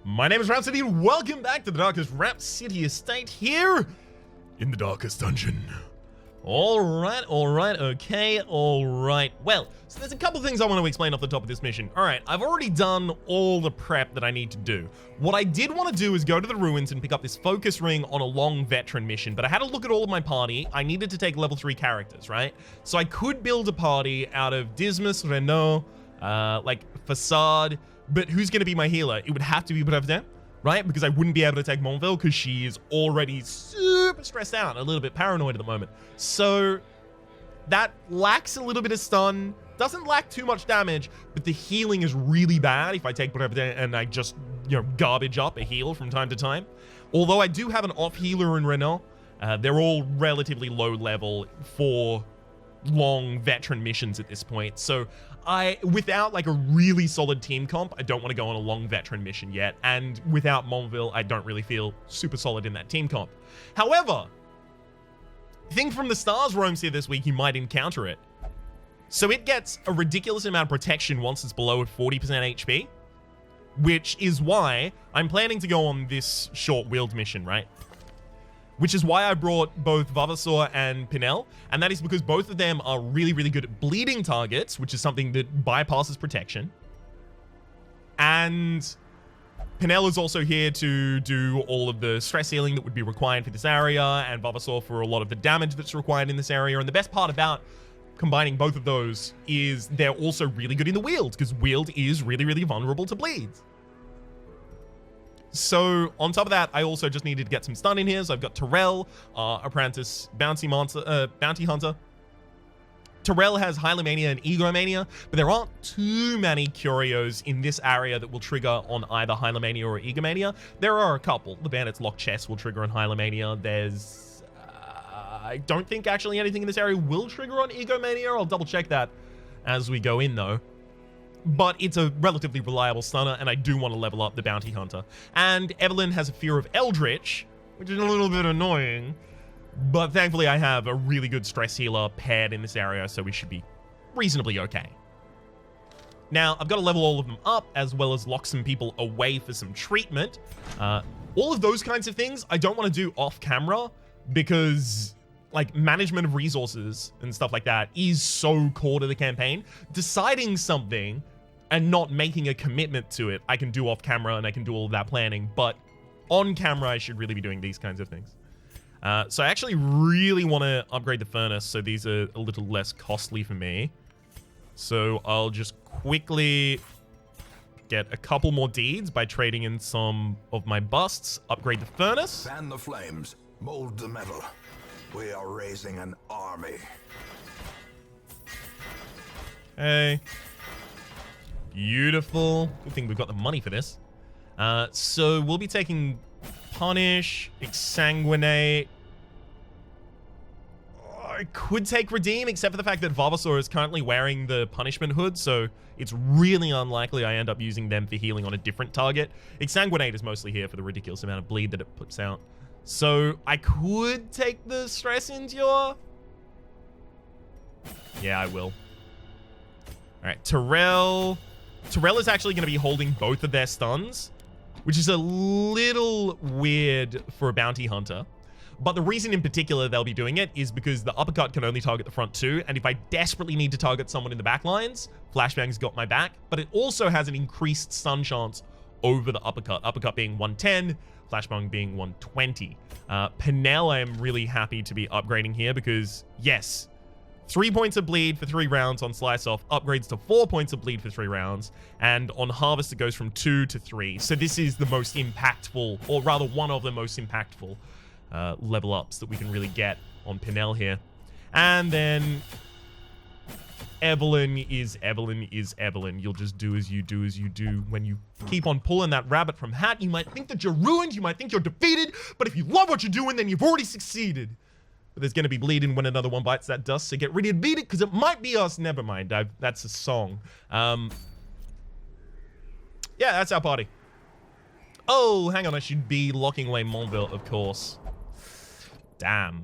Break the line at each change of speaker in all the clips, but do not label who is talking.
My name is Rhapsody, and welcome back to the Darkest Rhapsody Estate here in the Darkest Dungeon. Alright, okay, alright. Well, so there's a couple things I want to explain off the top of this mission. Alright, I've already done all the prep that I need to do. What I did want to do is go to the ruins and pick up this focus ring on a long veteran mission, but I had to look at all of my party. I needed to take level 3 characters, right? So I could build a party out of Dismas, Renault, Facade, but who's going to be my healer? It would have to be Brigand, right? Because I wouldn't be able to take Montville because she is already super stressed out, a little bit paranoid at the moment. So that lacks a little bit of stun, doesn't lack too much damage, but the healing is really bad if I take Brigand and I just, garbage up a heal from time to time. Although I do have an off healer in Renault, they're all relatively low level for long veteran missions at this point. So without like a really solid team comp, I don't want to go on a long veteran mission yet. And without Montville, I don't really feel super solid in that team comp. However, Thing from the Stars roams here this week, you might encounter it. So it gets a ridiculous amount of protection once it's below 40% HP, which is why I'm planning to go on this short-wheeled mission, right? Which is why I brought both Vavasaur and Pinel, and that is because both of them are really, really good at bleeding targets, which is something that bypasses protection. And Pinel is also here to do all of the stress healing that would be required for this area, and Vavasaur for a lot of the damage that's required in this area. And the best part about combining both of those is they're also really good in the wield, because wield is really, really vulnerable to bleeds. So on top of that, I also just needed to get some stun in here. So I've got Terrell, Apprentice, Bounty Hunter. Terrell has Hylomania and Egomania, but there aren't too many Curios in this area that will trigger on either Hylomania or Egomania. There are a couple. The Bandit's Lock Chest will trigger on Hylomania. There's... I don't think actually anything in this area will trigger on Egomania. I'll double check that as we go in though. But it's a relatively reliable stunner, and I do want to level up the Bounty Hunter. And Evelyn has a fear of Eldritch, which is a little bit annoying, but thankfully I have a really good stress healer paired in this area, so we should be reasonably okay. Now, I've got to level all of them up, as well as lock some people away for some treatment. All of those kinds of things I don't want to do off camera, because like management of resources and stuff like that is so core to the campaign. Deciding something and not making a commitment to it, I can do off camera and I can do all of that planning, but on camera, I should really be doing these kinds of things. So I actually really want to upgrade the furnace, so these are a little less costly for me. So I'll just quickly get a couple more deeds by trading in some of my busts, upgrade the furnace.
Fan the flames, mold the metal. We are raising an army.
Hey. Beautiful. Good thing we've got the money for this. So we'll be taking Punish, Exsanguinate. I could take Redeem, except for the fact that Vavasaur is currently wearing the Punishment Hood, so it's really unlikely I end up using them for healing on a different target. Exsanguinate is mostly here for the ridiculous amount of bleed that it puts out. So I could take the Stress Endure. Yeah, I will. Alright, Terrell. Terrell is actually going to be holding both of their stuns, which is a little weird for a Bounty Hunter. But the reason in particular they'll be doing it is because the uppercut can only target the front two, and if I desperately need to target someone in the back lines, Flashbang's got my back, but it also has an increased stun chance over the uppercut. Uppercut being 110, Flashbang being 120. Pinel, I am really happy to be upgrading here because, yes, 3 points of bleed for 3 rounds on Slice Off, upgrades to 4 points of bleed for 3 rounds, and on Harvest it goes from 2 to 3. So this is the most impactful, or rather one of the most impactful level ups that we can really get on Pinel here. And then Evelyn is Evelyn. You'll just do as you do when you keep on pulling that rabbit from hat. You might think that you're ruined, you might think you're defeated, but if you love what you're doing, then you've already succeeded. But there's going to be bleeding when another one bites that dust, so get ready to beat it, because it might be us. Never mind, that's a song. Yeah, that's our party. Oh, hang on, I should be locking away Montville, of course. Damn.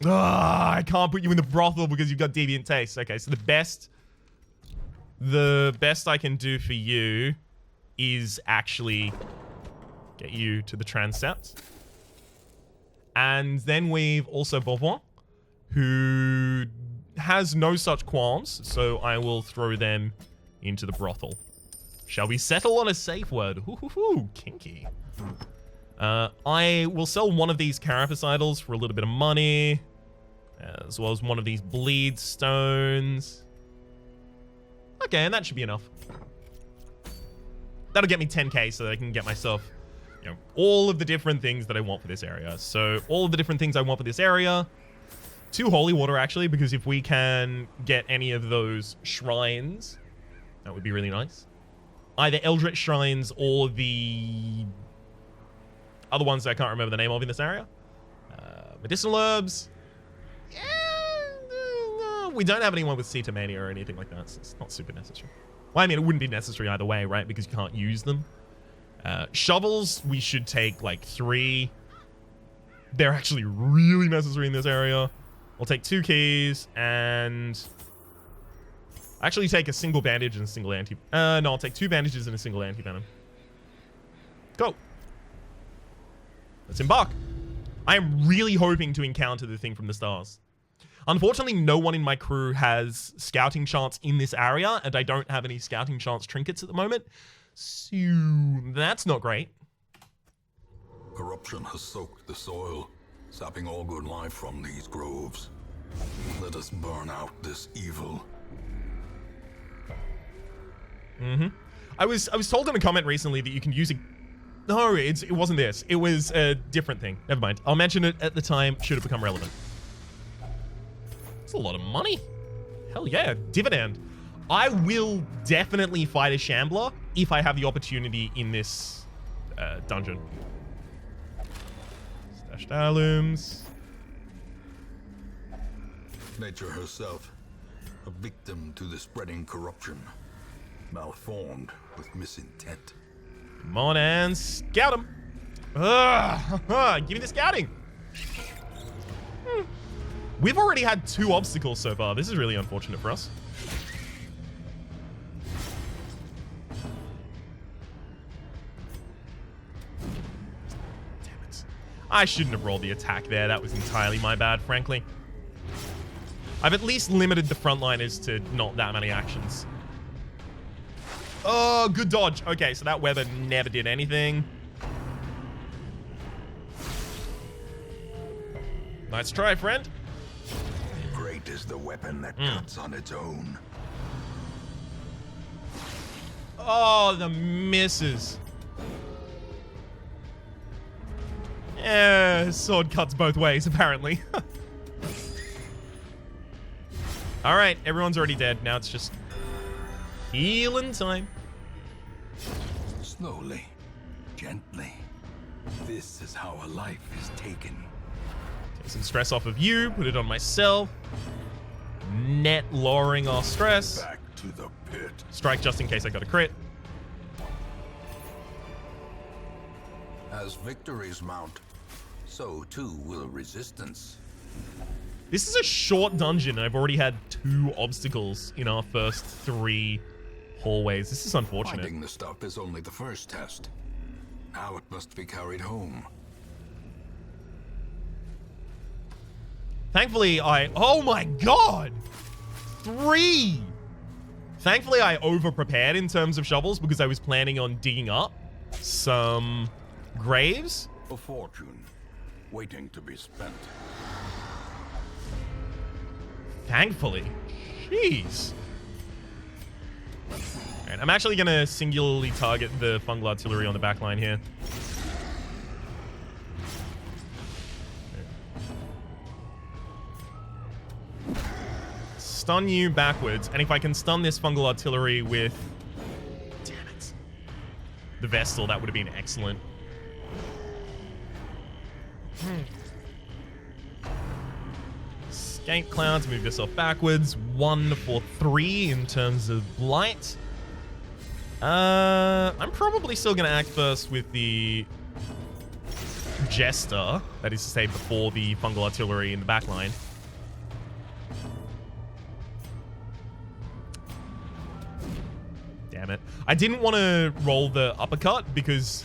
I can't put you in the brothel because you've got deviant taste. Okay, so the best the best I can do for you is actually get you to the transept. And then we've also Beauvoir, who has no such qualms, so I will throw them into the brothel. Shall we settle on a safe word? Kinky. I will sell one of these carapace idols for a little bit of money, as well as one of these bleed stones. Okay, and that should be enough. That'll get me 10k so that I can get myself, you know, all of the different things that I want for this area. So all of the different things I want for this area. 2 holy water, actually, because if we can get any of those shrines, that would be really nice. Either Eldritch shrines or the other ones that I can't remember the name of in this area. Medicinal herbs. Yeah, no, we don't have anyone with Ceto Mania or anything like that, so it's not super necessary. Well, I mean, it wouldn't be necessary either way, right? Because you can't use them. Shovels, we should take like 3. They're actually really necessary in this area. We'll take 2 keys and actually take a single bandage and a single no, I'll take 2 bandages and a single anti-venom. Go. Let's embark. I am really hoping to encounter the thing from the stars. Unfortunately, no one in my crew has scouting chance in this area, and I don't have any scouting chance trinkets at the moment. So that's not great.
Corruption has soaked the soil, sapping all good life from these groves. Let us burn out this evil.
I was told in a comment recently that you can use a... No, it wasn't this. It was a different thing. Never mind. I'll mention it at the time should it become relevant. It's a lot of money. Hell yeah, dividend. I will definitely fight a Shambler if I have the opportunity in this dungeon. Stashed heirlooms.
Nature herself, a victim to the spreading corruption, malformed with misintent.
Come on and scout him. Give me the scouting. We've already had 2 obstacles so far. This is really unfortunate for us. Damn it. I shouldn't have rolled the attack there. That was entirely my bad, frankly. I've at least limited the frontliners to not that many actions. Oh, good dodge. Okay, so that weather never did anything. Nice try, friend.
Great is the weapon that cuts on its own.
Oh, the misses. Yeah, sword cuts both ways, apparently. All right, everyone's already dead. Now it's just healing time.
Slowly, gently. This is how a life is taken.
Take some stress off of you, put it on myself. Net lowering our stress.
Back to the pit.
Strike just in case I got a crit.
As victories mount, so too will resistance.
This is a short dungeon, and I've already had 2 obstacles in our first 3 hallways. This is unfortunate.
Finding the stuff is only the first test. Now it must be carried home.
Thankfully, oh my god! 3! Thankfully, I over-prepared in terms of shovels because I was planning on digging up some graves.
A fortune waiting to be spent.
Thankfully. Jeez. Alright, I'm actually going to singularly target the fungal artillery on the back line here. Stun you backwards, and if I can stun this fungal artillery with... Damn it. The Vestal, that would have been excellent. Escape clouds, move yourself backwards. 1 for 3 in terms of blight. I'm probably still going to act first with the Jester, that is to say before the fungal artillery in the back line. damn it. I didn't want to roll the uppercut because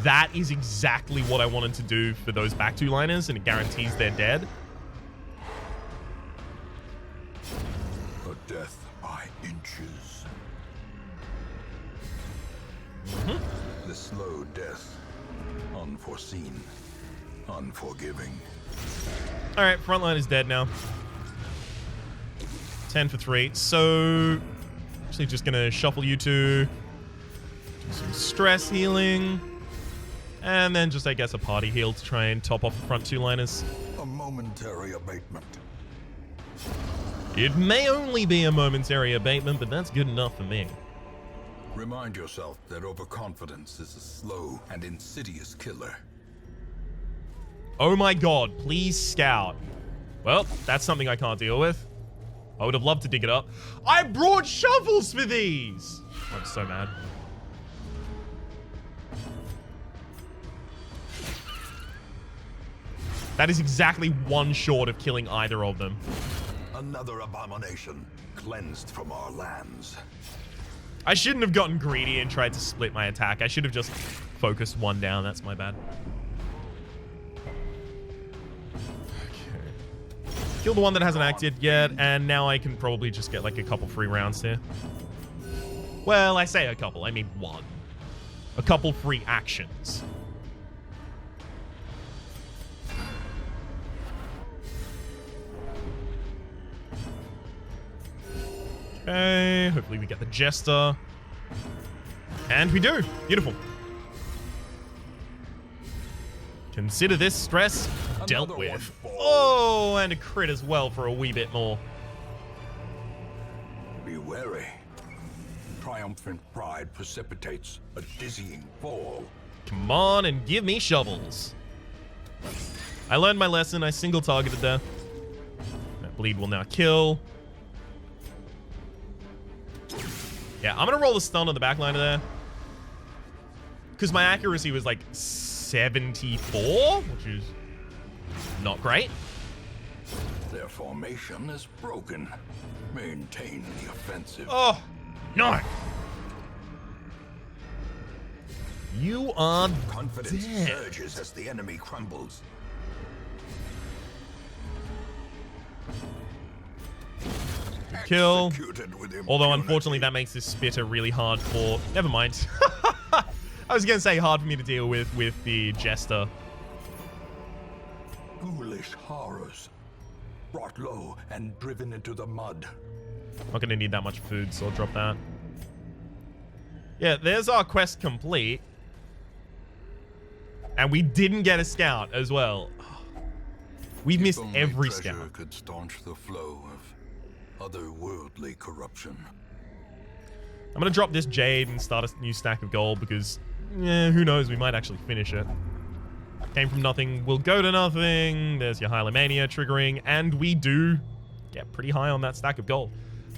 that is exactly what I wanted to do for those back two liners, and it guarantees they're dead.
A death by inches. The slow death. Unforeseen. Unforgiving.
Alright, front line is dead now. 10 for 3. So, actually just gonna shuffle you two. Do some stress healing. And then just, I guess, a party heal to try and top off the front two liners.
A momentary abatement.
It may only be a momentary abatement, but that's good enough for me.
Remind yourself that overconfidence is a slow and insidious killer.
Oh my god, please scout. Well, that's something I can't deal with. I would have loved to dig it up. I brought shovels for these! I'm so mad. That is exactly one short of killing either of them.
Another abomination cleansed from our lands.
I shouldn't have gotten greedy and tried to split my attack. I should have just focused one down. That's my bad. Okay. Kill the one that hasn't acted yet, and now I can probably just get like a couple free rounds here. Well, I say a couple. I mean one. A couple free actions. Okay, hopefully we get the Jester. And we do. Beautiful. Consider this stress dealt with. Oh, and a crit as well for a wee bit more.
Be wary. Triumphant pride precipitates a dizzying fall.
Come on and give me shovels. I learned my lesson. I single targeted there. That bleed will now kill. Yeah, I'm gonna roll the stun on the back line of there. Because my accuracy was like 74, which is not great.
Their formation is broken. Maintain the offensive.
Oh, no. You are
Confidence
dead.
surges as the enemy crumbles.
Kill.
Executed with
Although,
impunity.
unfortunately, that makes this spitter really hard for... Never mind. I was going to say hard for me to deal with the Jester.
Ghoulish horrors. Brought low and driven into the mud.
Not going to need that much food, so I'll drop that. Yeah, there's our quest complete. And we didn't get a scout as well. We've missed
Only
every
treasure
scout.
could staunch the flow of otherworldly corruption.
I'm going to drop this jade and start a new stack of gold because, yeah, who knows, we might actually finish it. Came from nothing, will go to nothing. There's your Hylomania triggering, and we do get pretty high on that stack of gold.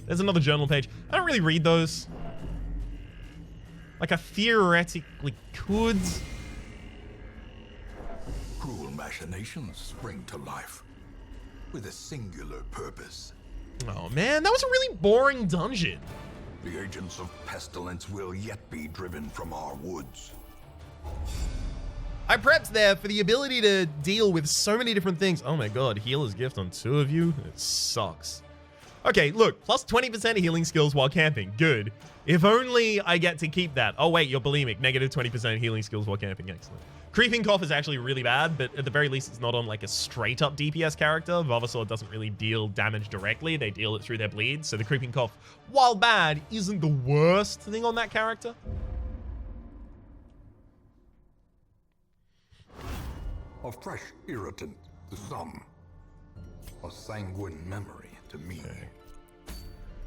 There's another journal page. I don't really read those. Like, I theoretically could.
Cruel machinations spring to life with a singular purpose.
Oh, man, that was a really boring dungeon.
The agents of pestilence will yet be driven from our woods.
I prepped there for the ability to deal with so many different things. Oh my god, healer's gift on 2 of you? It sucks. Okay, look, plus 20% healing skills while camping. Good. If only I get to keep that. Oh wait, you're bulimic. Negative 20% healing skills while camping. Excellent. Creeping Cough is actually really bad, but at the very least it's not on like a straight up DPS character. Vavasaur doesn't really deal damage directly. They deal it through their bleed. So the Creeping Cough, while bad, isn't the worst thing on that character.
A fresh irritant to some. A sanguine memory to me.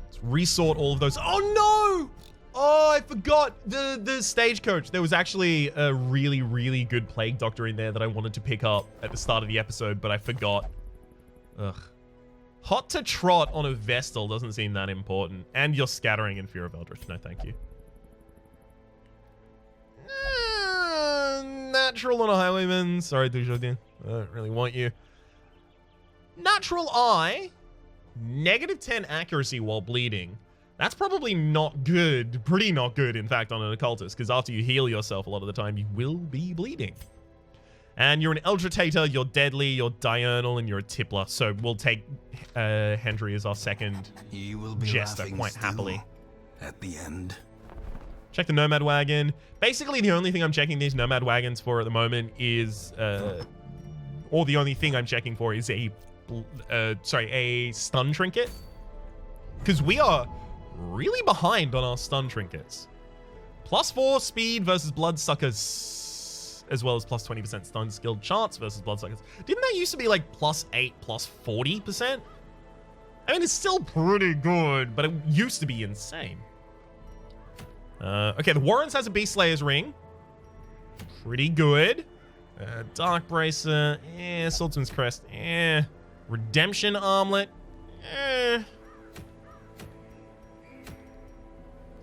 Let's resort all of those. Oh no! Oh, I forgot the stagecoach. There was actually a really, really good Plague Doctor in there that I wanted to pick up at the start of the episode, but I forgot. Ugh. Hot to trot on a Vestal doesn't seem that important. And you're scattering in Fear of Eldritch. No, thank you. Natural on a Highwayman. Sorry, Dujardin. I don't really want you. Natural Eye. Negative 10 accuracy while bleeding. That's probably not good. Pretty not good, in fact, on an occultist, because after you heal yourself, a lot of the time, you will be bleeding. And you're an Eldratator, you're deadly, you're diurnal, and you're a tippler. So we'll take Hendry as our second
He will be
jester quite happily.
At the end.
Check the Nomad Wagon. Basically, the only thing I'm checking these Nomad Wagons for at the moment is, or the only thing I'm checking for is a stun trinket. Because we are really behind on our stun trinkets. +4 speed versus Bloodsuckers, as well as +20% stun skill chance versus Bloodsuckers. Didn't that used to be like +8, +40%? I mean, it's still pretty good, but it used to be insane. Okay, the Warrens has a Beast Slayer's ring. Pretty good. Dark Bracer, Swordsman's Crest, Redemption Armlet,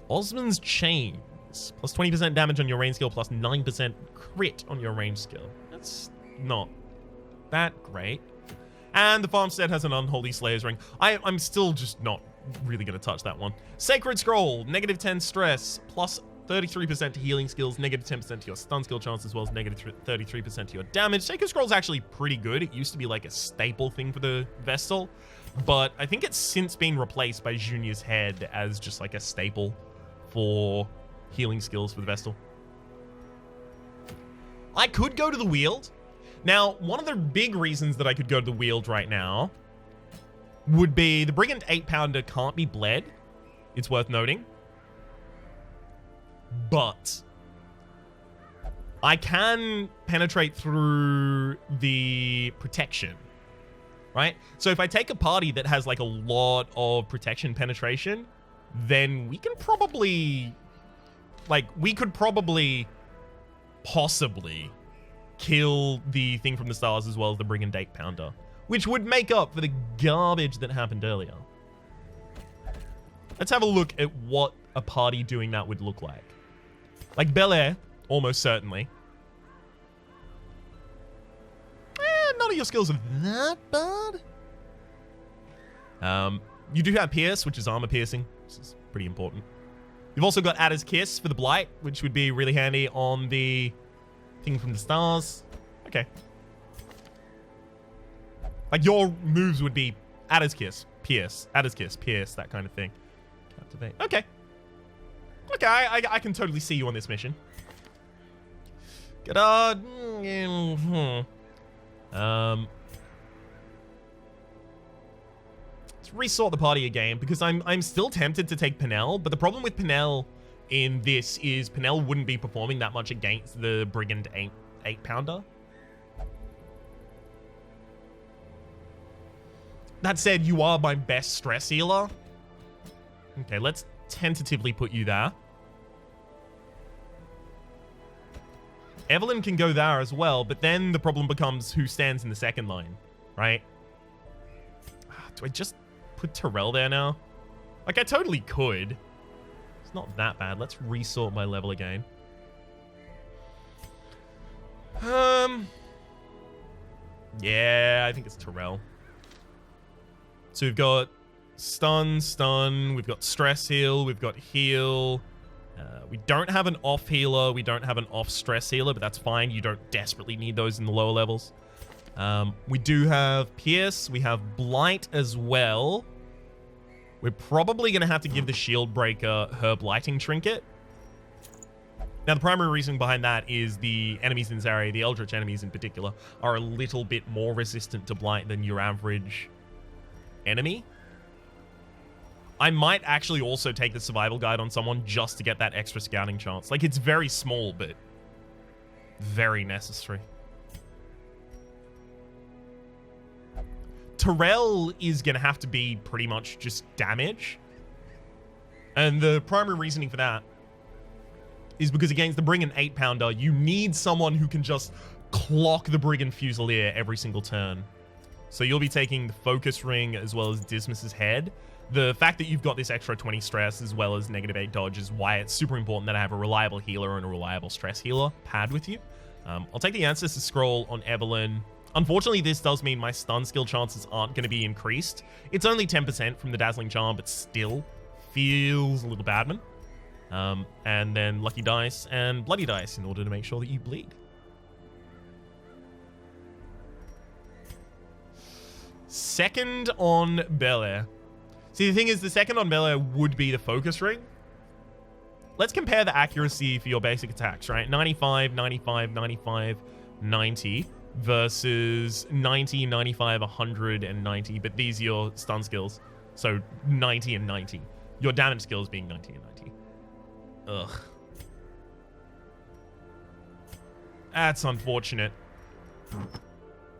Osman's Chains, +20% damage on your range skill, +9% crit on your range skill. That's not that great. And the Farmstead has an Unholy Slayer's ring. I'm still just not really going to touch that one. Sacred Scroll, -10 stress, +33% to healing skills, -10% to your stun skill chance, as well as -33% to your damage. Sacred Scroll's actually pretty good. It used to be like a staple thing for the Vestal, but I think it's since been replaced by Junior's Head as just like a staple for healing skills for the Vestal. I could go to the Wield. Now, one of the big reasons that I could go to the Wield right now would be the Brigand 8-pounder can't be bled. It's worth noting. But I can penetrate through the protection, right? So if I take a party that has like a lot of protection penetration, then we can probably, we could probably possibly kill the thing from the stars as well as the Brigand 8-pounder, which would make up for the garbage that happened earlier. Let's have a look at what a party doing that would look like. Like Bel Air, almost certainly. None of your skills are that bad. You do have Pierce, which is armor piercing. This is pretty important. You've also got Adder's Kiss for the Blight, which would be really handy on the thing from the stars. Okay. Like, your moves would be Adder's Kiss, Pierce, Adder's Kiss, Pierce, that kind of thing. Captivate. Okay. Okay, I can totally see you on this mission. Good. Let's resort the party again, because I'm still tempted to take Penel, but the problem with Penel in this is Penel wouldn't be performing that much against the Brigand 8-pounder. That said, you are my best stress healer. Okay, let's tentatively put you there. Evelyn can go there as well, but then the problem becomes who stands in the second line, right? Do I just put Terrell there now? Like, I totally could. It's not that bad. Let's resort my level again. Yeah, I think it's Terrell. So we've got stun, we've got stress heal, we've got heal. We don't have an off healer, we don't have an off stress healer, but that's fine. You don't desperately need those in the lower levels. We do have Pierce, we have Blight as well. We're probably going to have to give the Shield Breaker her Blighting Trinket. Now, the primary reason behind that is the enemies in this area, the Eldritch enemies in particular, are a little bit more resistant to Blight than your average enemy. I might actually also take the survival guide on someone just to get that extra scouting chance. Like, it's very small, but very necessary. Terrell is going to have to be pretty much just damage. And the primary reasoning for that is because against the Brigand 8-pounder, you need someone who can just clock the Brigand Fusilier every single turn. So you'll be taking the Focus Ring as well as Dismas's Head. The fact that you've got this extra 20 stress as well as -8 dodge is why it's super important that I have a reliable healer and a reliable stress healer paired with you. I'll take the Ancestor Scroll on Evelyn. Unfortunately, this does mean my stun skill chances aren't going to be increased. It's only 10% from the Dazzling Charm, but still feels a little badman. And then lucky dice and bloody dice in order to make sure that you bleed. Second on Bel Air. See, the thing is, the second on Bel Air would be the focus ring. Let's compare the accuracy for your basic attacks, right? 95, 95, 95, 90 versus 90, 95, 100, and 90. But these are your stun skills. So 90 and 90. Your damage skills being 90 and 90. Ugh. That's unfortunate.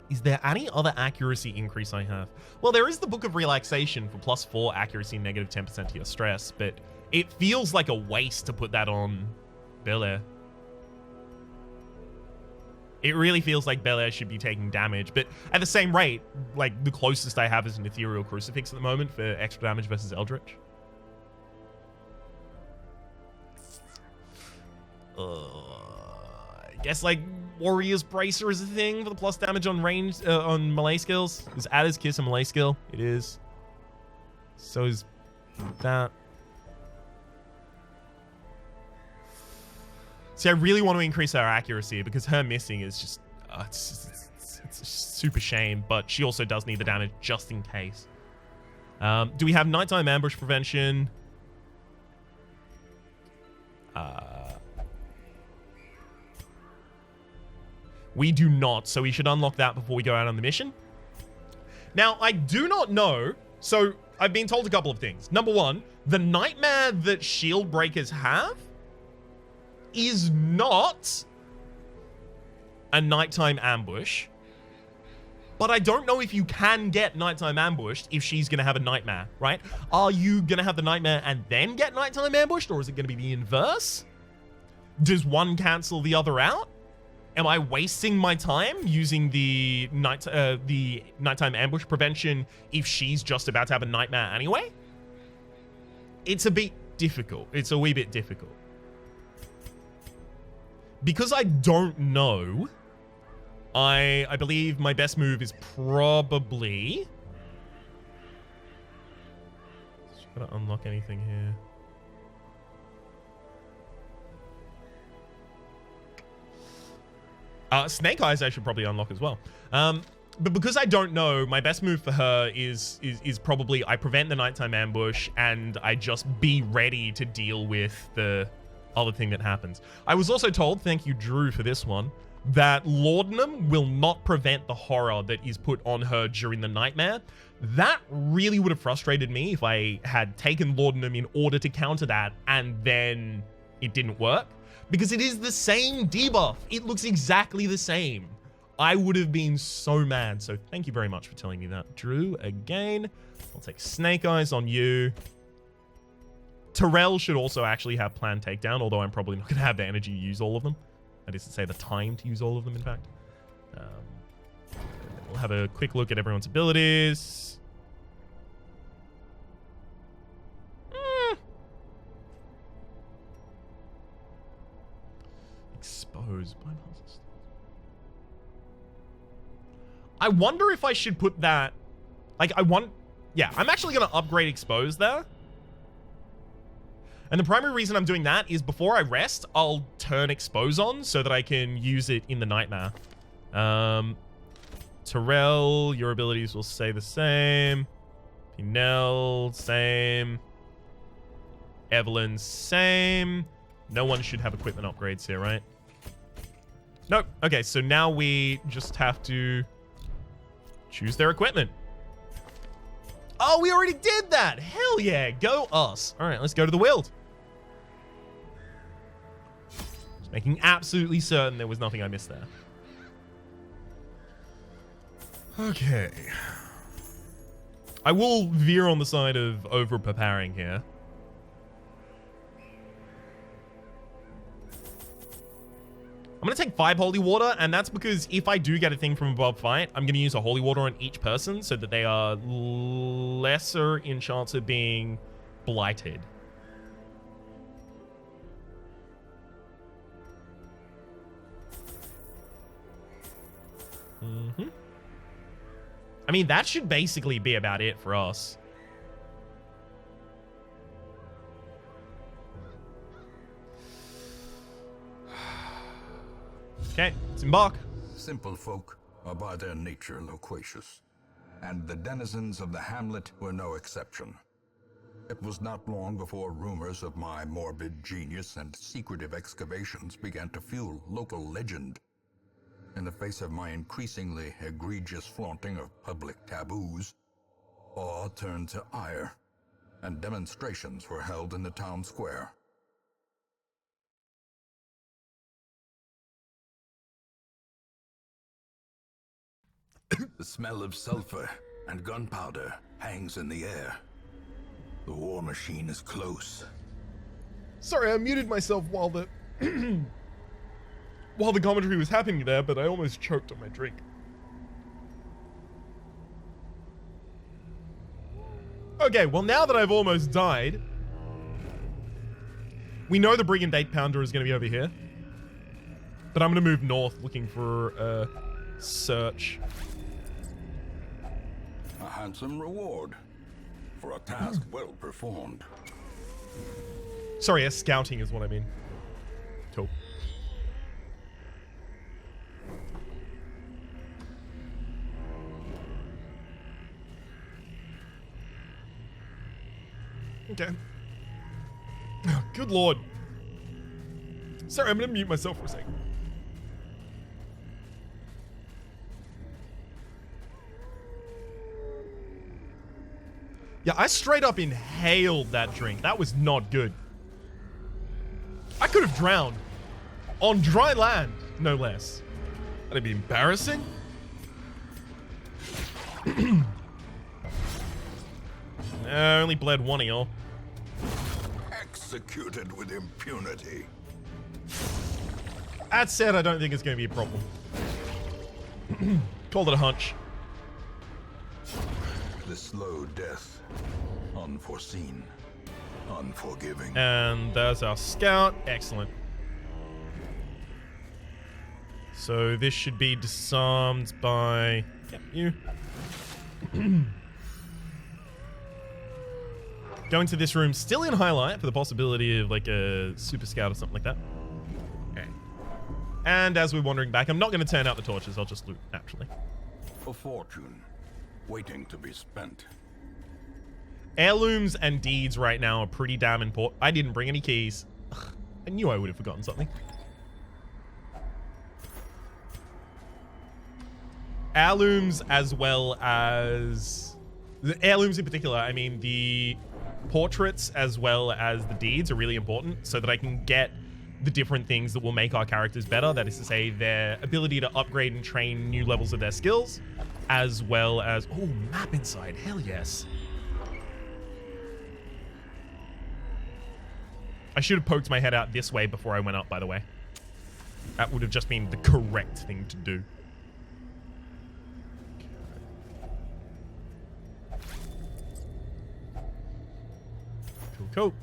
Is there any other accuracy increase I have? Well, there is the Book of Relaxation for +4 accuracy, negative 10% to your stress, but it feels like a waste to put that on Bel Air. It really feels like Bel Air should be taking damage, but at the same rate, like the closest I have is an Ethereal Crucifix at the moment for extra damage versus Eldritch. I guess like Warrior's Bracer is a thing for the plus damage on range on melee skills. Is Adder's Kiss a melee skill? It is. So is that. See, I really want to increase her accuracy because her missing is just it's a super shame. But she also does need the damage just in case. Do we have nighttime ambush prevention? We do not, so we should unlock that before we go out on the mission. Now, I do not know, so I've been told a couple of things. Number one, the nightmare that shield breakers have is not a nighttime ambush, but I don't know if you can get nighttime ambushed if she's going to have a nightmare, right? Are you going to have the nightmare and then get nighttime ambushed, or is it going to be the inverse? Does one cancel the other out? Am I wasting my time using the nighttime ambush prevention if she's just about to have a nightmare anyway? It's a bit difficult. It's a wee bit difficult. Because I don't know, I believe my best move is probably... Just gotta unlock anything here. Snake Eyes I should probably unlock as well. But because I don't know, my best move for her is probably I prevent the nighttime ambush and I just be ready to deal with the other thing that happens. I was also told, thank you Drew for this one, that laudanum will not prevent the horror that is put on her during the nightmare. That really would have frustrated me if I had taken laudanum in order to counter that and then it didn't work. Because it is the same debuff. It looks exactly the same. I would have been so mad. So thank you very much for telling me that. Drew, again. I'll take Snake Eyes on you. Terrell should also actually have planned takedown, although I'm probably not going to have the energy to use all of them. That is to say, the time to use all of them, in fact. We'll have a quick look at everyone's abilities. Exposed. I wonder if I should put that... Like, yeah, I'm actually going to upgrade Expose there. And the primary reason I'm doing that is before I rest, I'll turn Expose on so that I can use it in the Nightmare. Terrell, your abilities will stay the same. Pinel, same. Evelyn, same. No one should have equipment upgrades here, right? Nope. Okay, so now we just have to choose their equipment. Oh, we already did that! Hell yeah, go us. All right, let's go to the Wild. Just making absolutely certain there was nothing I missed there. Okay. I will veer on the side of over-preparing here. I'm going to take 5 Holy Water, and that's because if I do get a thing from above fight, I'm going to use a Holy Water on each person so that they are lesser in chance of being blighted. I mean, that should basically be about it for us. Okay, let's embark.
Simple folk are by their nature loquacious, and the denizens of the Hamlet were no exception. It was not long before rumors of my morbid genius and secretive excavations began to fuel local legend. In the face of my increasingly egregious flaunting of public taboos, awe turned to ire, and demonstrations were held in the town square. The smell of sulfur and gunpowder hangs in the air. The war machine is close.
Sorry, I muted myself while the while the commentary was happening there, but I almost choked on my drink. Okay, well now that I've almost died, we know the Brigand 8-pounder is going to be over here. But I'm going to move north looking for a search.
A handsome reward for a task well performed.
Sorry, a scouting is what I mean. Cool. Okay. Oh, good lord. Sorry, I'm gonna mute myself for a second. Yeah, I straight up inhaled that drink. That was not good. I could have drowned. On dry land, no less. That'd be embarrassing. I only bled one of y'all.
Executed with impunity.
That said, I don't think it's going to be a problem. Called it a hunch.
The slow death. Unforeseen. Unforgiving.
And there's our scout. Excellent. So this should be disarmed by... Yep, you. Go into this room, still in highlight, for the possibility of like a super scout or something like that. Okay. And as we're wandering back, I'm not going to turn out the torches. I'll just loot naturally.
A fortune waiting to be spent.
Heirlooms and deeds right now are pretty damn important. I didn't bring any keys. I knew I would have forgotten something. Heirlooms as well as... The heirlooms in particular, I mean the portraits as well as the deeds are really important so that I can get the different things that will make our characters better. That is to say, their ability to upgrade and train new levels of their skills, as well as... Oh, map inside. Hell yes. I should have poked my head out this way before I went up, by the way. That would have just been the correct thing to do. Cool, cool.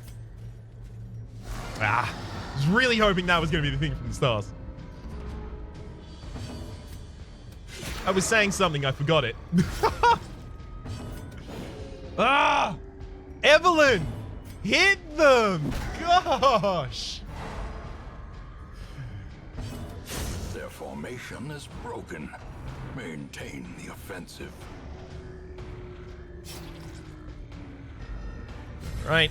Ah, I was really hoping that was going to be the thing from the stars. I was saying something, I forgot it. Ah! Evelyn! Hit them! Gosh!
Their formation is broken. Maintain the offensive.
Right.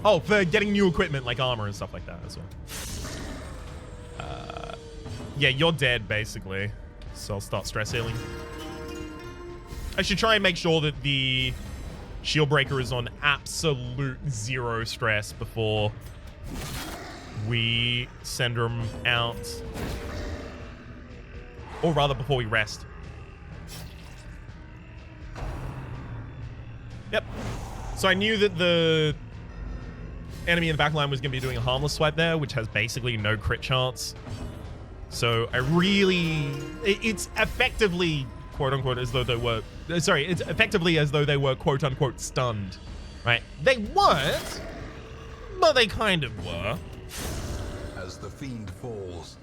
Oh, for getting new equipment like armor and stuff like that as well. Yeah, you're dead, basically. So I'll start stress healing. I should try and make sure that the shield breaker is on absolute 0 stress before we send them out. Or rather, before we rest. Yep. So I knew that the enemy in the backline was going to be doing a harmless swipe there, which has basically no crit chance. So I really... It's effectively, quote-unquote, as though they were... Sorry, it's effectively as though they were, quote-unquote, stunned. Right? They weren't, but they kind of were.
As the fiend falls,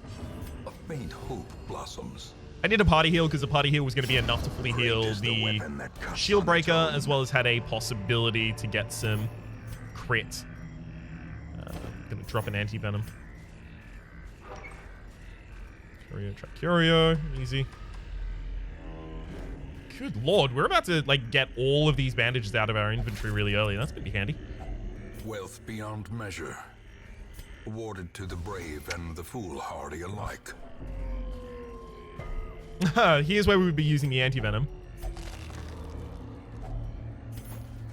a faint hope blossoms.
I did a party heal because the party heal was going to be enough to fully heal the shield breaker, as well as had a possibility to get some crit. Gonna drop an anti-venom. Curio, try Curio. Easy. Good lord, we're about to, like, get all of these bandages out of our inventory really early. That's gonna be handy.
Wealth beyond measure, awarded to the brave and the foolhardy alike.
Here's where we would be using the anti-venom.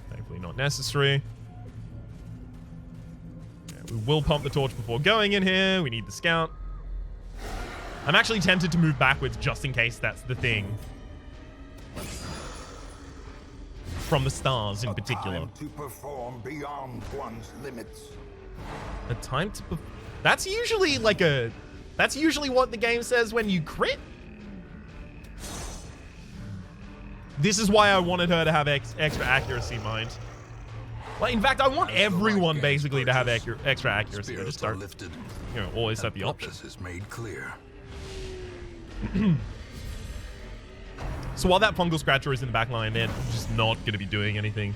Thankfully not necessary. Yeah, we will pump the torch before going in here. We need the scout. I'm actually tempted to move backwards just in case that's the thing. From the stars in particular.
A time to perform beyond one's limits.
A time to that's usually like a... That's usually what the game says when you crit. This is why I wanted her to have extra accuracy, mind. Well, in fact, I want everyone basically to have extra accuracy. I just start, you know, always have the option.
This is made clear.
So while that fungal scratcher is in the back line, they're just not going to be doing anything.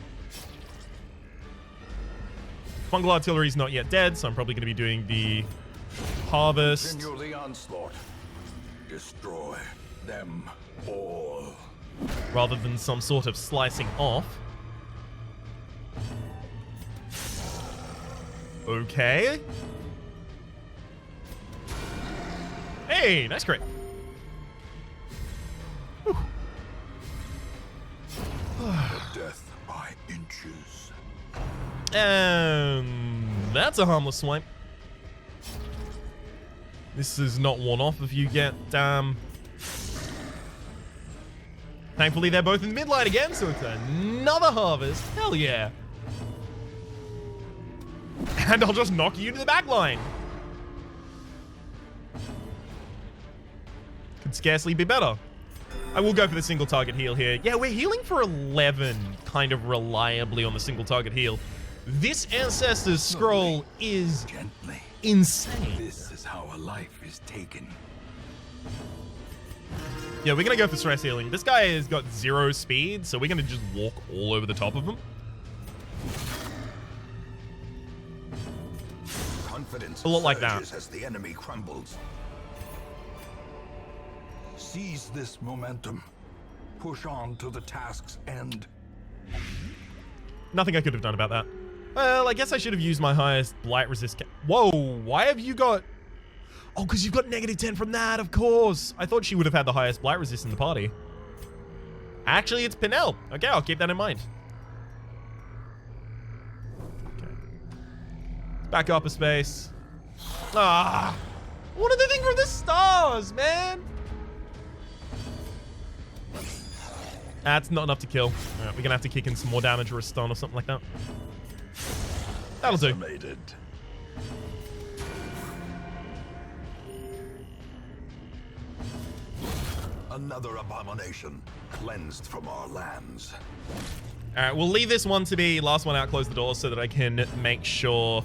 Fungal artillery is not yet dead, so I'm probably going to be doing the harvest.
Continue the onslaught. Destroy them all.
Rather than some sort of slicing off. Okay. Hey, nice crit. Whew.
Death by inches.
That's a harmless swipe. This is not worn off if you get, Thankfully, they're both in the midlight again, so it's another harvest. Hell yeah. And I'll just knock you to the back line. Could scarcely be better. I will go for the single target heal here. Yeah, we're healing for 11 kind of reliably on the single target heal. This Ancestor's Scroll is insane.
This is how a life is taken.
Yeah, we're gonna go for stress healing. This guy has got 0 speed, so we're gonna just walk all over the top of him.
Confidence
a lot like that.
as the enemy crumbles. Seize this momentum. Push on to the task's end.
Nothing I could have done about that. Well, I guess I should have used my highest blight resist. Whoa, why have you got... Oh, because you've got -10 from that, of course. I thought she would have had the highest blight resist in the party. Actually, it's Pinnell. Okay, I'll keep that in mind. Okay. Back up a space. Ah! What are the thing from the stars, man? That's not enough to kill. All right, we're gonna have to kick in some more damage or a stun or something like that. That'll do.
Another abomination cleansed from our lands.
All right, we'll leave this one to be last one out, close the door so that I can make sure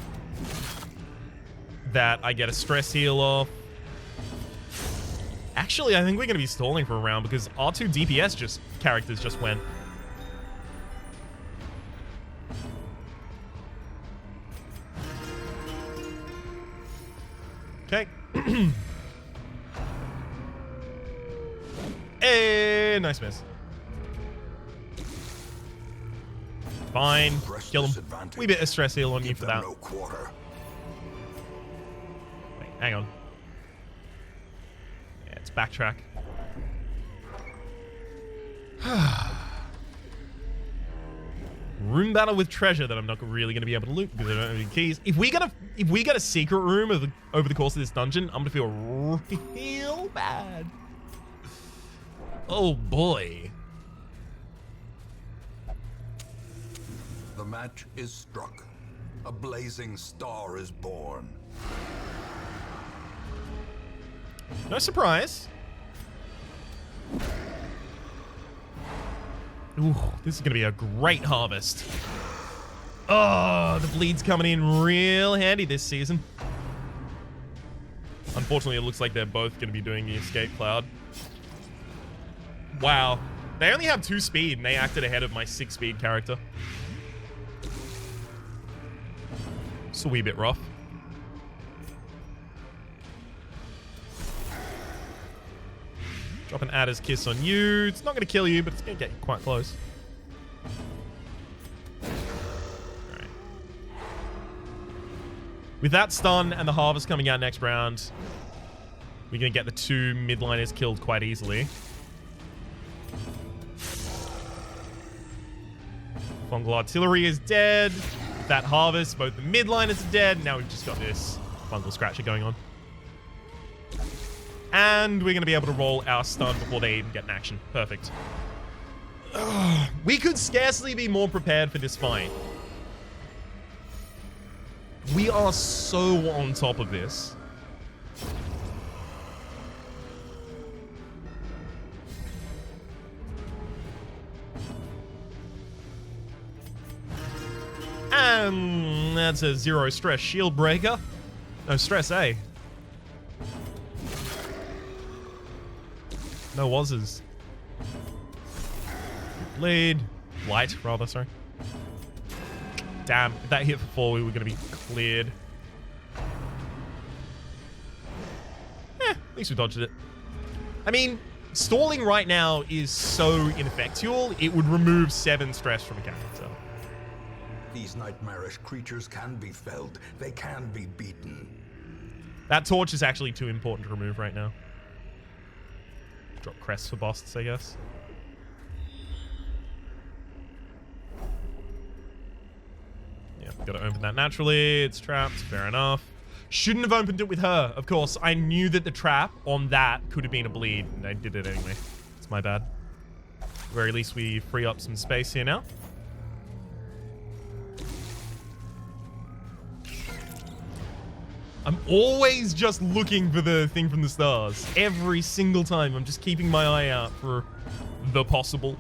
that I get a stress heal off. Actually, I think we're going to be stalling for a round because R2 DPS characters just went. Okay. Hey, nice miss. Fine. Kill him. We bit a stress heal on you for that. Wait, hang on. Yeah, it's backtrack. Room battle with treasure that I'm not really going to be able to loot because I don't have any keys. If we get a secret room over the course of this dungeon, I'm going to feel real bad. Oh boy.
The match is struck. A blazing star is born.
No surprise. Ooh, this is going to be a great harvest. Oh, the bleed's coming in real handy this season. Unfortunately, it looks like they're both going to be doing the escape cloud. Wow. They only have 2 speed, and they acted ahead of my 6 speed character. It's a wee bit rough. Drop an Adder's Kiss on you. It's not going to kill you, but it's going to get you quite close. Alright. With that stun and the Harvest coming out next round, we're going to get the 2 midliners killed quite easily. Fungal Artillery is dead. With that Harvest, both the midliners are dead. Now we've just got this Fungal Scratcher going on. And we're going to be able to roll our stun before they even get an action. Perfect. Ugh, we could scarcely be more prepared for this fight. We are so on top of this. And that's a 0 stress shield breaker. No stress, eh? No wazzes. Bleed. Light, rather, sorry. Damn, if that hit for 4, we were going to be cleared. At least we dodged it. I mean, stalling right now is so ineffectual, it would remove 7 stress from a character.
These nightmarish creatures can be felled. They can be beaten.
That torch is actually too important to remove right now. Drop crests for bosses, I guess. Yeah, gotta open that naturally. It's trapped. Fair enough. Shouldn't have opened it with her. Of course, I knew that the trap on that could have been a bleed, and I did it anyway. It's my bad. At the very least, we free up some space here now. I'm always just looking for the thing from the stars. Every single time, I'm just keeping my eye out for the possible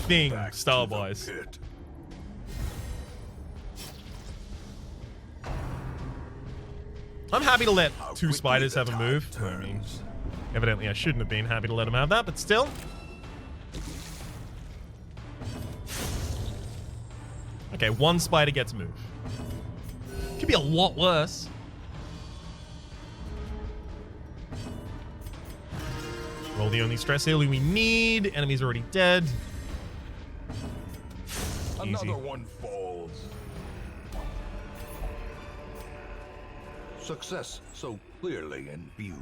thing, star-wise. I'm happy to let 2 spiders have a move. I mean, evidently I shouldn't have been happy to let them have that, but still. Okay, 1 spider gets a move. Could be a lot worse. Roll the only stress healing we need. Enemy's already dead. Easy.
Another one falls. Success so clearly in view.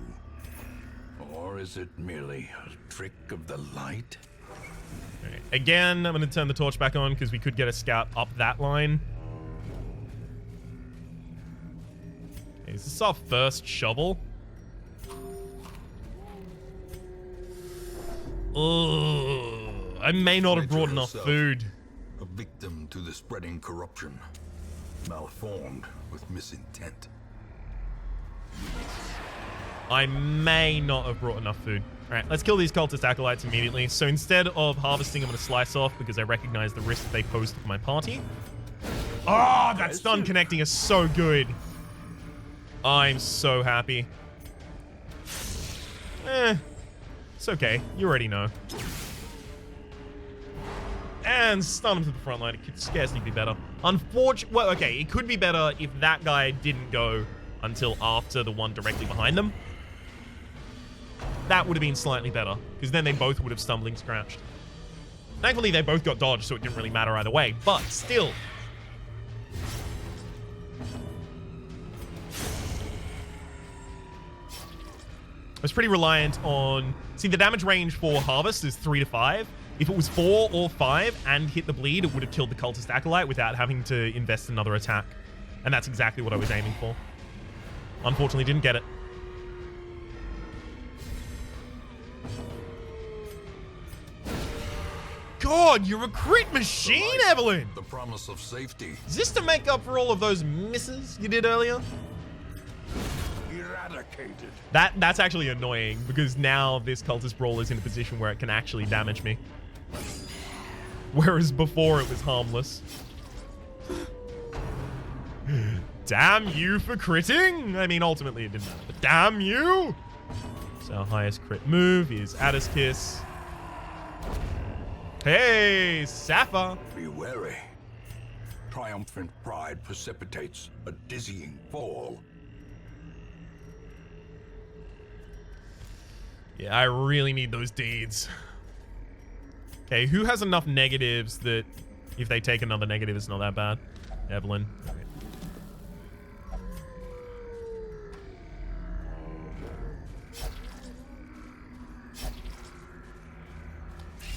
Or is it merely a trick of the light?
Okay. Again, I'm going to turn the torch back on because we could get a scout up that line. Okay, is this our first shovel? Ugh, I may not have brought enough food.
A victim to the spreading corruption. Malformed with misintent.
I may not have brought enough food. Alright, let's kill these cultist acolytes immediately. So instead of harvesting, I'm going to slice off because I recognize the risk that they pose to my party. Oh, that stun connecting is so good. I'm so happy. It's okay. You already know. And stun him to the front line. It could scarcely be better. Unfortunately, well, okay, it could be better if that guy didn't go until after the one directly behind them. That would have been slightly better, because then they both would have stumbling scratched. Thankfully, they both got dodged, so it didn't really matter either way, but still. I was pretty reliant on... See, the damage range for Harvest is 3 to 5. If it was 4 or 5 and hit the bleed, it would have killed the Cultist Acolyte without having to invest another attack. And that's exactly what I was aiming for. Unfortunately, didn't get it. God, you're a crit machine, Evelyn!
The promise of safety.
Is this to make up for all of those misses you did earlier?
Eradicated.
That's actually annoying, because now this Cultist Brawl is in a position where it can actually damage me. Whereas before it was harmless. Damn you for critting! I mean, ultimately it didn't matter, but damn you! So our highest crit move is Adder's Kiss. Hey, Sapphire!
Be wary. Triumphant pride precipitates a dizzying fall.
Yeah, I really need those deeds. Okay, who has enough negatives that if they take another negative, it's not that bad? Evelyn. All right.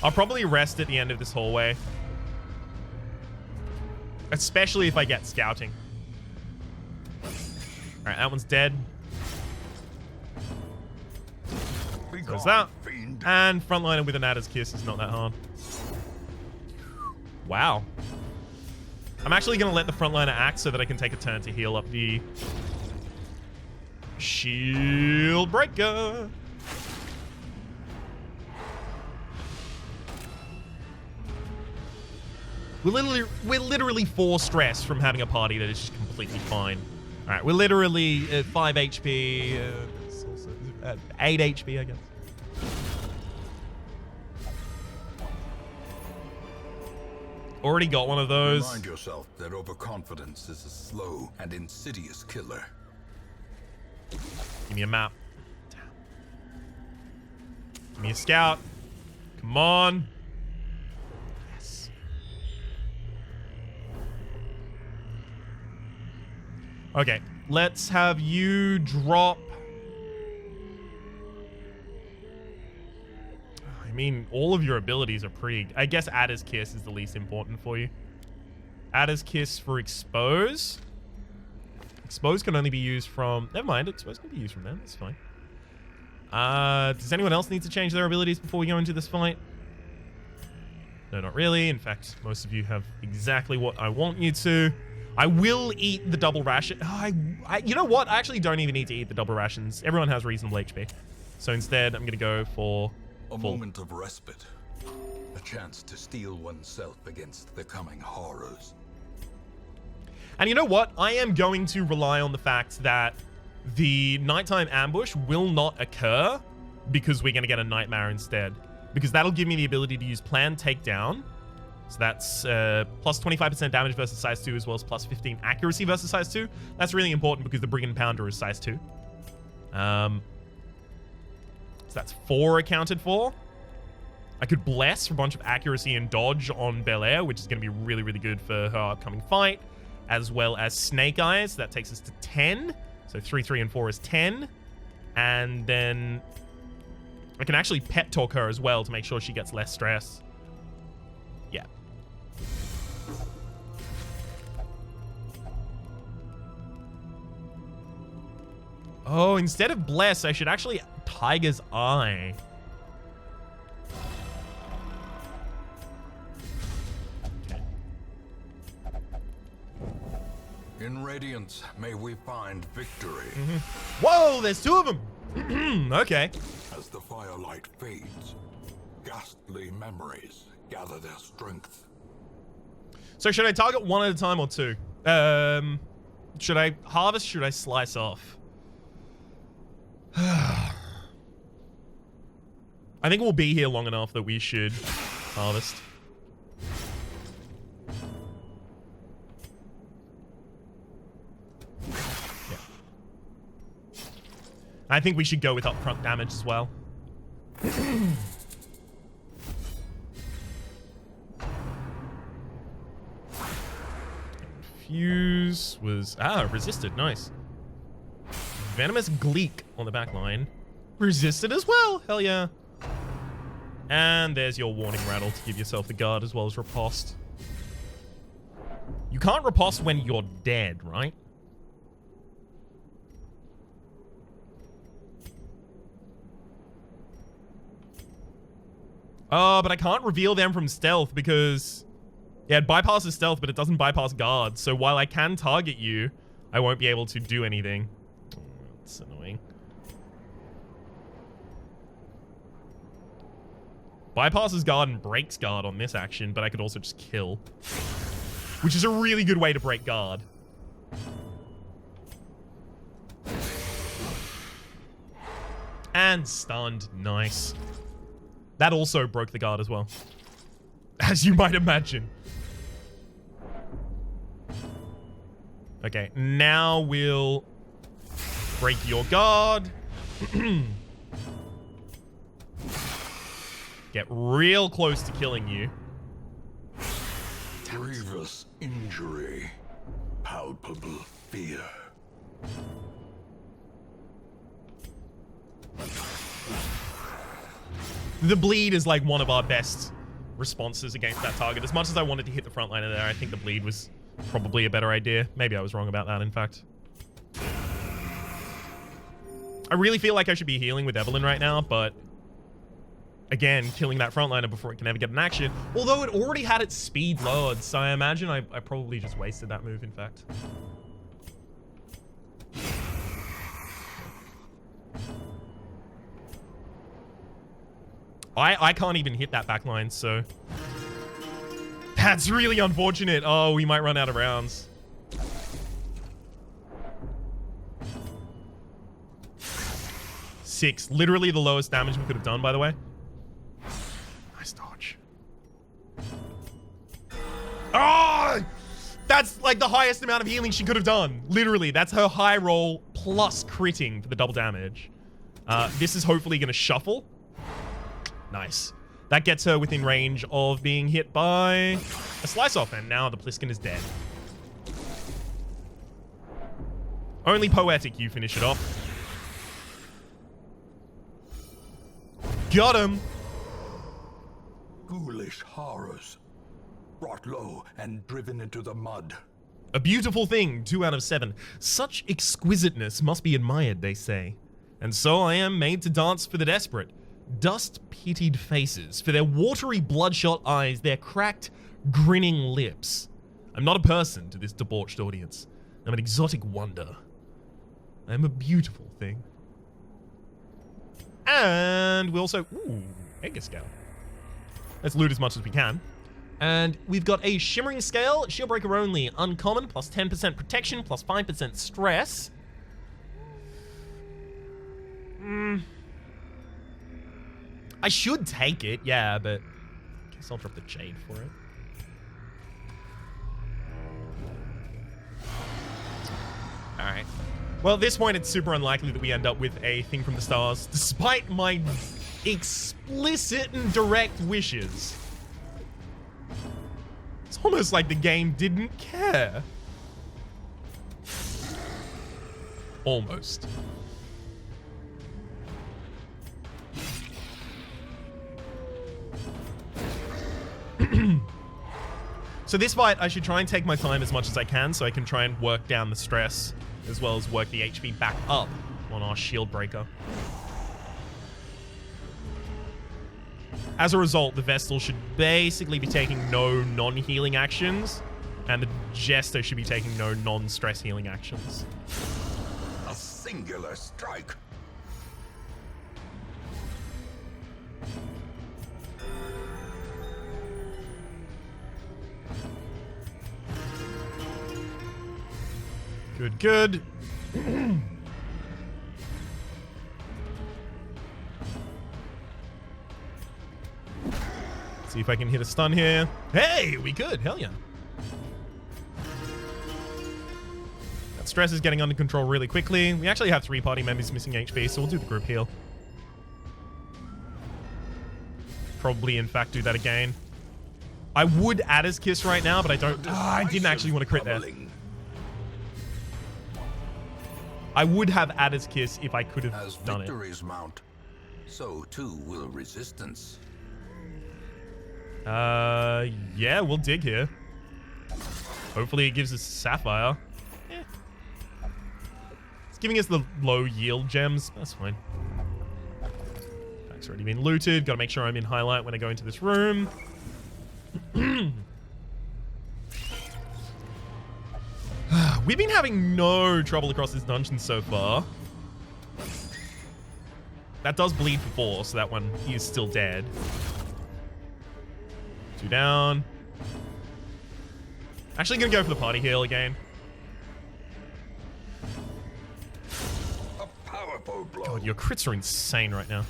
I'll probably rest at the end of this hallway. Especially if I get scouting. Alright, that one's dead. There's that. And frontliner with an Adder's Kiss is not that hard. Wow. I'm actually going to let the frontliner act so that I can take a turn to heal up the shield breaker. We're literally 4 stress from having a party that is just completely fine. All right, we're literally at 5 HP, 8 HP, I guess. Already got one of those.
Remind yourself that overconfidence is a slow and insidious killer.
Give me a map. Damn. Give me a scout. Come on. Yes. Okay, let's have you drop. I mean, all of your abilities are pretty... I guess Adder's Kiss is the least important for you. Adder's Kiss for Expose. Expose can only be used from... Never mind, Expose can be used from them. That's fine. Does anyone else need to change their abilities before we go into this fight? No, not really. In fact, most of you have exactly what I want you to. I will eat the double ration. Oh, you know what? I actually don't even need to eat the double rations. Everyone has reasonable HP. So instead, I'm going to go for...
A moment of respite. A chance to steel oneself against the coming horrors.
And you know what? I am going to rely on the fact that the nighttime ambush will not occur because we're going to get a nightmare instead. Because that'll give me the ability to use planned takedown. So that's plus 25% damage versus size 2 as well as plus 15 accuracy versus size 2. That's really important because the Brigand Pounder is size 2. So that's 4 accounted for. I could bless for a bunch of accuracy and dodge on Bel Air, which is going to be really, really good for her upcoming fight. As well as Snake Eyes. That takes us to 10. So 3, 3, and 4 is 10. And then I can actually pet talk her as well to make sure she gets less stress. Yeah. Oh, instead of Bless, I should actually Tiger's Eye. Okay.
In Radiance, may we find victory.
Whoa, there's 2 of them. Okay.
As the firelight fades, ghastly memories gather their strength.
So should I target 1 at a time or 2? Should I harvest? Should I slice off? I think we'll be here long enough that we should harvest. Yeah. I think we should go with upfront damage as well. Fuse was... resisted. Nice. Venomous Gleek on the back line. Resisted as well. Hell yeah. And there's your warning rattle to give yourself the guard as well as riposte. You can't riposte when you're dead, right? Oh, but I can't reveal them from stealth because... Yeah, it bypasses stealth, but it doesn't bypass guard. So while I can target you, I won't be able to do anything. Oh, that's annoying. Bypasses guard and breaks guard on this action, but I could also just kill. Which is a really good way to break guard. And stunned. Nice. That also broke the guard as well. As you might imagine. Okay, now we'll break your guard. get real close to killing you.
Grievous injury. Palpable fear.
The bleed is like one of our best responses against that target. As much as I wanted to hit the front liner there, I think the bleed was probably a better idea. Maybe I was wrong about that, in fact. I really feel like I should be healing with Evelyn right now, but again, killing that frontliner before it can ever get an action. Although it already had its speed lowered, so I imagine I probably just wasted that move, in fact. I can't even hit that backline, so that's really unfortunate. Oh, we might run out of rounds. Six, literally the lowest damage we could have done, by the way. Nice dodge. Oh, that's like the highest amount of healing she could have done. Literally, that's her high roll plus critting for the double damage. This is hopefully going to shuffle. Nice. That gets her within range of being hit by a slice off, and now the Pliskin is dead. Only poetic you finish it off. Got him.
Ghoulish horrors. Brought low and driven into the mud.
A beautiful thing, 2 out of 7. Such exquisiteness must be admired, they say. And so I am made to dance for the desperate. Dust-pitied faces, for their watery, bloodshot eyes, their cracked, grinning lips. I'm not a person to this debauched audience. I'm an exotic wonder. I am a beautiful thing. And we also... Ooh, Egger Scale. Let's loot as much as we can. And we've got a Shimmering Scale, Shield Breaker only, uncommon, plus 10% protection, plus 5% stress. I should take it, yeah, but I guess I'll drop the Jade for it. Alright. Well, at this point, it's super unlikely that we end up with a thing from the stars, despite my explicit and direct wishes. It's almost like the game didn't care. Almost. So this fight, I should try and take my time as much as I can so I can try and work down the stress as well as work the HP back up on our shield breaker. As a result, the Vestal should basically be taking no non-healing actions, and the Jester should be taking no non-stress healing actions.
A singular strike.
Good, good. See if I can hit a stun here. Hey, we could. Hell yeah. That stress is getting under control really quickly. We actually have 3 party members missing HP, so we'll do the group heal. Probably, in fact, do that again. I would Adder's Kiss right now, but I don't... I didn't actually want to crit there. I would have Adder's Kiss if I could have done it.
As victories mount, so too will resistance.
Yeah, we'll dig here. Hopefully it gives us Sapphire. Eh. It's giving us the low yield gems. That's fine. Pack's already been looted. Gotta make sure I'm in highlight when I go into this room. We've been having no trouble across this dungeon so far. That does bleed for 4, so that one is still dead. 2 down. Actually gonna go for the party heal again.
A powerful blow.
God, your crits are insane right now.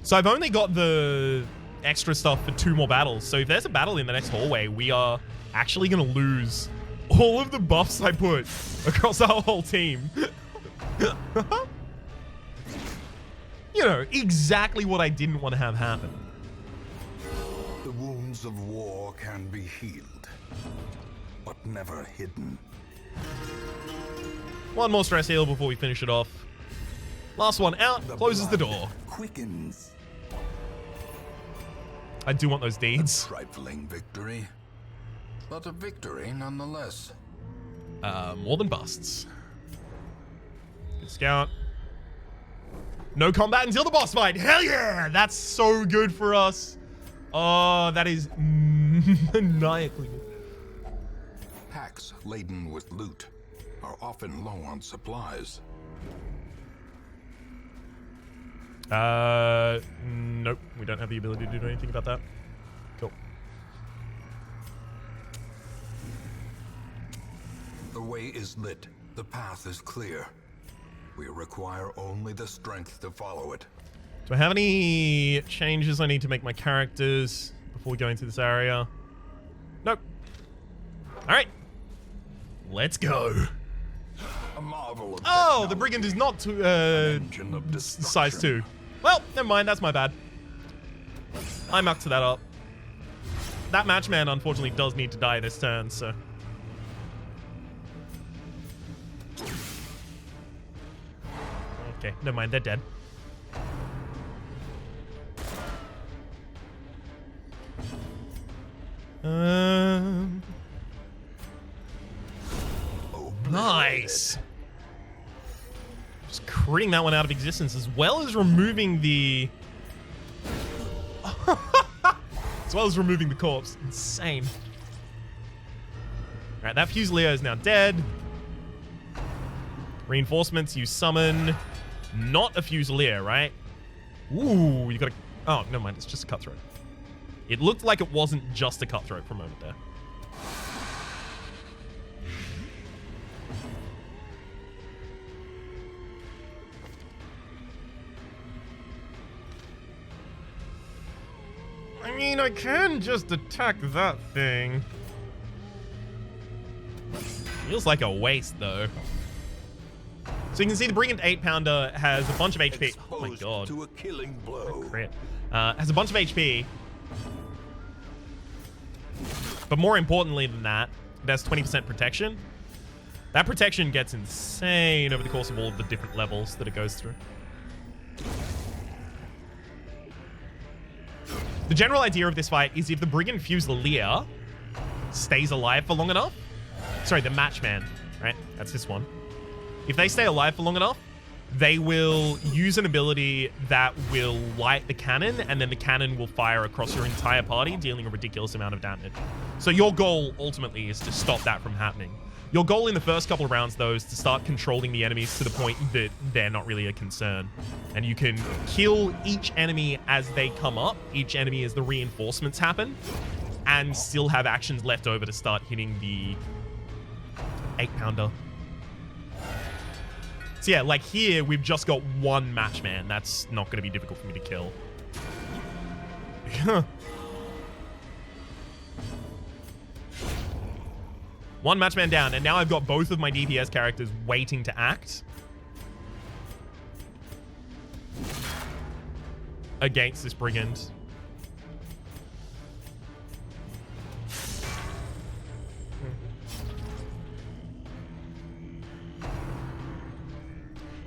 So I've only got the extra stuff for 2 more battles. So if there's a battle in the next hallway, we are actually going to lose all of the buffs I put across our whole team. You know, exactly what I didn't want to have happen.
The wounds of war can be healed, but never hidden.
One more stress heal before we finish it off. Last one out, closes the door.
Quickens.
I do want those deeds.
A trifling victory, but a victory nonetheless.
More than busts. Good scout. No combat until the boss fight. Hell yeah! That's so good for us. Oh, that is maniacally good.
Packs laden with loot are often low on supplies.
Nope. We don't have the ability to do anything about that. Cool.
The way is lit. The path is clear. We require only the strength to follow it.
Do I have any changes I need to make my characters before we go into this area? Nope. All right. Let's go.
A marvel of
Oh, the Brigand is not
engine of
size
destruction.
2. Well, never mind. That's my bad. I mucked that up. That matchman, unfortunately, does need to die this turn, so... Okay, never mind. They're dead. Nice. Just critting that one out of existence, as well as removing the... as well as removing the corpse. Insane. Alright, that Fusilier is now dead. Reinforcements, you summon... Not a Fusilier, right? Ooh, you gotta... Oh, never mind, it's just a cutthroat. It looked like it wasn't just a cutthroat for a moment there. I mean, I can just attack that thing. Feels like a waste, though. So you can see the Brigand 8-pounder has a bunch of HP. Oh my god.
To a killing blow.
Crit. Has a bunch of HP. But more importantly than that, it has 20% protection. That protection gets insane over the course of all of the different levels that it goes through. The general idea of this fight is if the Brigand Fusilier stays alive for long enough... Sorry, the Matchman, right? That's this one. If they stay alive for long enough, they will use an ability that will light the cannon, and then the cannon will fire across your entire party, dealing a ridiculous amount of damage. So your goal, ultimately, is to stop that from happening. Your goal in the first couple of rounds, though, is to start controlling the enemies to the point that they're not really a concern. And you can kill each enemy as they come up, each enemy as the reinforcements happen, and still have actions left over to start hitting the 8-pounder. So yeah, like here, we've just got one Matchman. That's not going to be difficult for me to kill. One Matchman down, and now I've got both of my DPS characters waiting to act against this Brigand.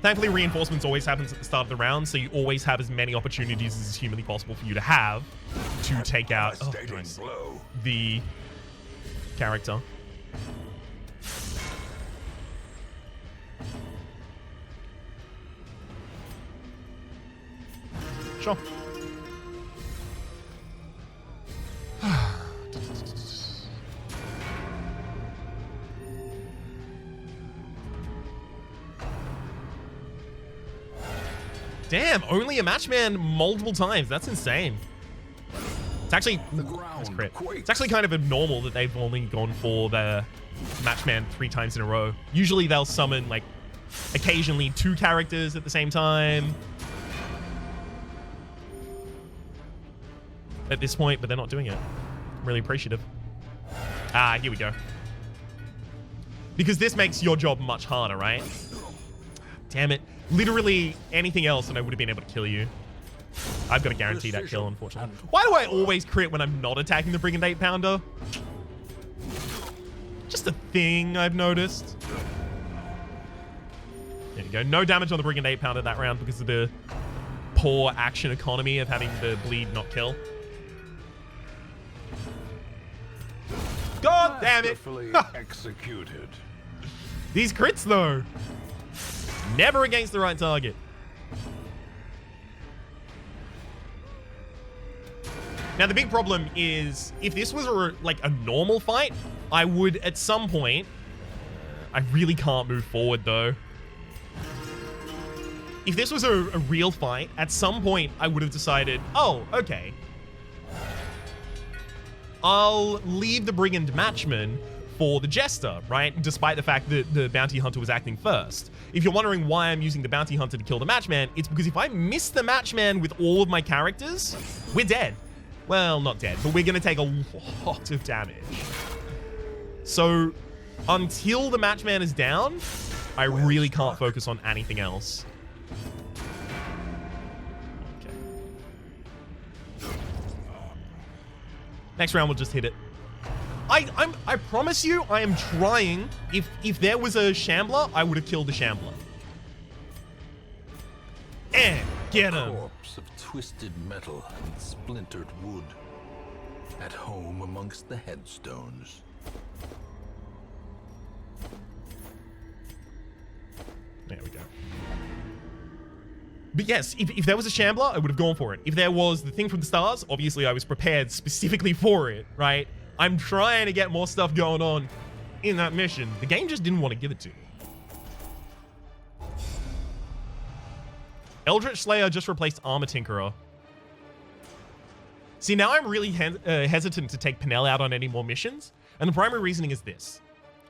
Thankfully, reinforcements always happens at the start of the round, so you always have as many opportunities as is humanly possible for you to have to take out the character. Sure. Damn, only a Matchman multiple times. That's insane. It's actually... That's crit. It's actually kind of abnormal that they've only gone for the Matchman 3 times in a row. Usually they'll summon, like, occasionally 2 characters at the same time. At this point, but they're not doing it. I'm really appreciative. Ah, here we go. Because this makes your job much harder, right? Damn it. Literally anything else and I would have been able to kill you. I've got to guarantee that kill, unfortunately. Why do I always crit when I'm not attacking the Brigand 8-pounder? Just a thing I've noticed. There you go. No damage on the Brigand 8-pounder that round because of the poor action economy of having the bleed not kill. God damn it!
Executed.
These crits, though. Never against the right target. Now, the big problem is, if this was like a normal fight, I would, at some point... I really can't move forward, though. If this was a real fight, at some point, I would have decided, oh, okay. I'll leave the Brigand Matchman for the Jester, right? Despite the fact that the Bounty Hunter was acting first. If you're wondering why I'm using the Bounty Hunter to kill the Matchman, it's because if I miss the Matchman with all of my characters, we're dead. Well, not dead, but we're going to take a lot of damage. So, until the Matchman is down, I really can't focus on anything else. Okay. Next round, we'll just hit it. I promise you, I am trying. If there was a Shambler, I would have killed the Shambler. And get him.
Corpse of twisted metal and splintered wood, at home amongst the headstones.
There we go. But yes, if there was a Shambler, I would have gone for it. If there was the thing from the stars, obviously I was prepared specifically for it, right? I'm trying to get more stuff going on in that mission. The game just didn't want to give it to me. Eldritch Slayer just replaced Armor Tinkerer. See, now I'm really hesitant to take Penel out on any more missions. And the primary reasoning is this.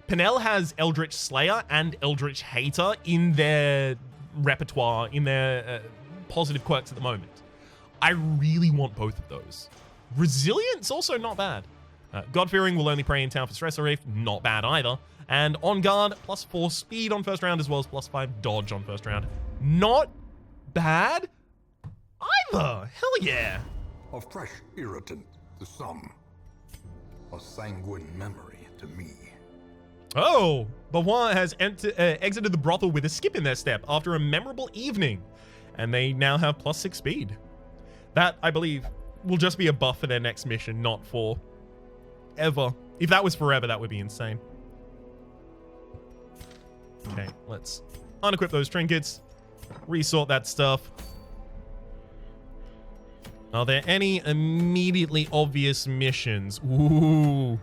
Penel has Eldritch Slayer and Eldritch Hater in their repertoire, in their positive quirks at the moment. I really want both of those. Resilience, also not bad. God-fearing will only prey in town for Stress Reef, not bad either. And On Guard, +4 speed on first round, as well as +5 dodge on first round. Not bad either. Hell yeah.
A fresh irritant to some. A sanguine memory to me.
Oh, Beauvoir has exited the brothel with a skip in their step after a memorable evening. And they now have +6 speed. That, I believe, will just be a buff for their next mission, not for ever. If that was forever, that would be insane. Okay, let's unequip those trinkets. Resort that stuff. Are there any immediately obvious missions? Ooh.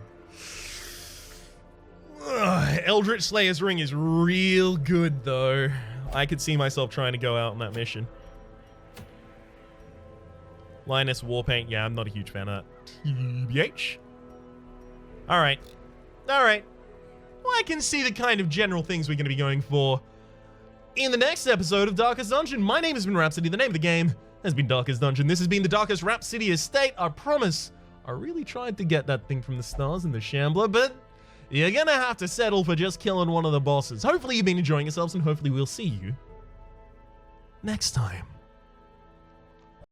Ugh, Eldritch Slayer's Ring is real good, though. I could see myself trying to go out on that mission. Lioness Warpaint. Yeah, I'm not a huge fan of that. TBH. Alright. Alright. Well, I can see the kind of general things we're going to be going for in the next episode of Darkest Dungeon. My name has been Rhapsody. The name of the game has been Darkest Dungeon. This has been the Darkest Rhapsody Estate. I promise I really tried to get that thing from the stars in the Shambler, but you're going to have to settle for just killing one of the bosses. Hopefully you've been enjoying yourselves, and hopefully we'll see you next time.